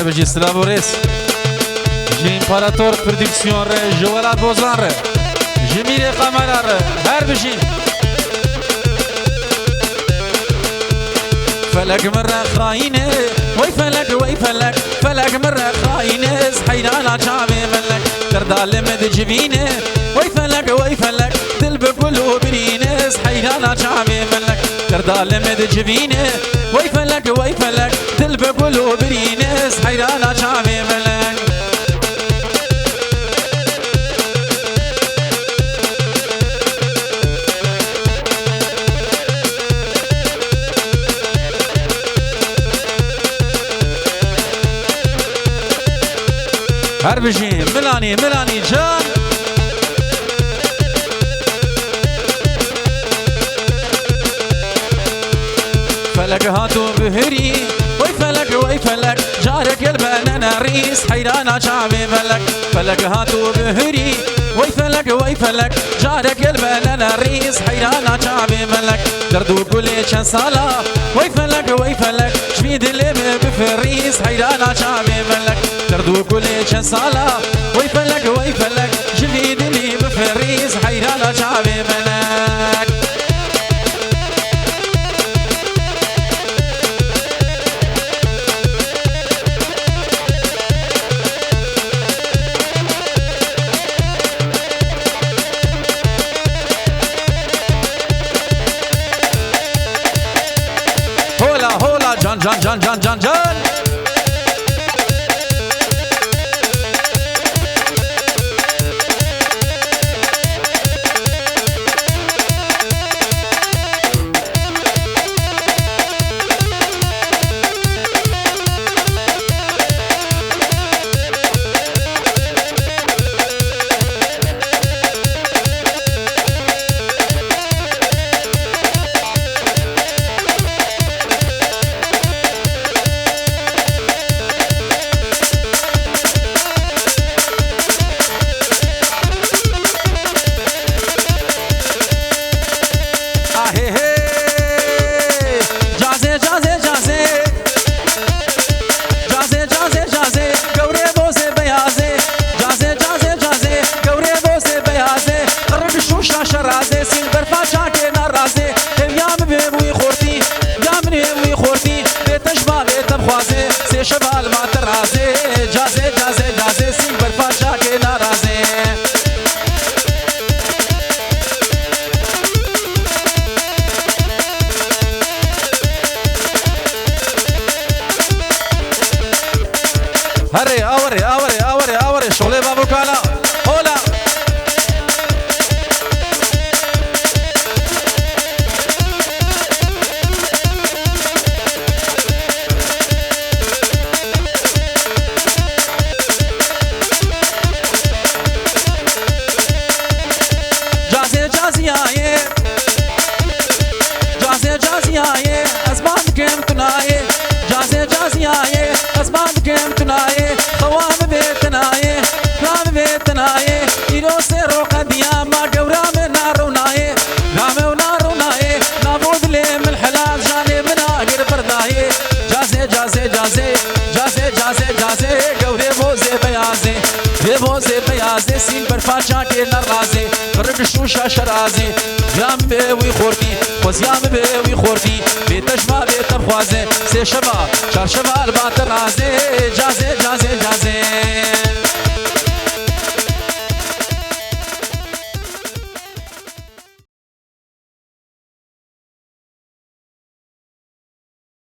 بجی سلابوريس جي امباراتور برودكسيون ره جوالات بوزان ره جميل قمر ره هر بجي فلك مرة خاينة وي فلك وي فلك فلك مرة خاينة حيرانا شعبي ملك تردال مد جبينة وي فلك دل بكله برينس حيرانا شعبي ملك تردال مد جبينة وي فلك دل بكله برينس حيرانا شعبي ملك هر بجين ملاني جان فلك هاتو بهري وي فلك جارك البنانا ريس حيرانا شعبي ملك فلك هاتو بهري وي فلك جارك البنانا ريس حيرانا شعبي ملك دردو قولي شن صالة وي فلك شفيد اللي بفريس حيرانا شعبي ملك دردو قولي شن صالة وي فلك شفيد اللي بفريس حيرانا شعبي ملك جان شبال ما ترازي جازي سين برفاشا كي نارازي هري اوري شغلي بابو كالا هولا بوزه بیازه سین برفاچا که نرازه فرق شوشا شرازه یام به وی خوردی خوز یام به وی خوردی به تجما به تبخوازه سه شبا چار شبا البات رازه جازه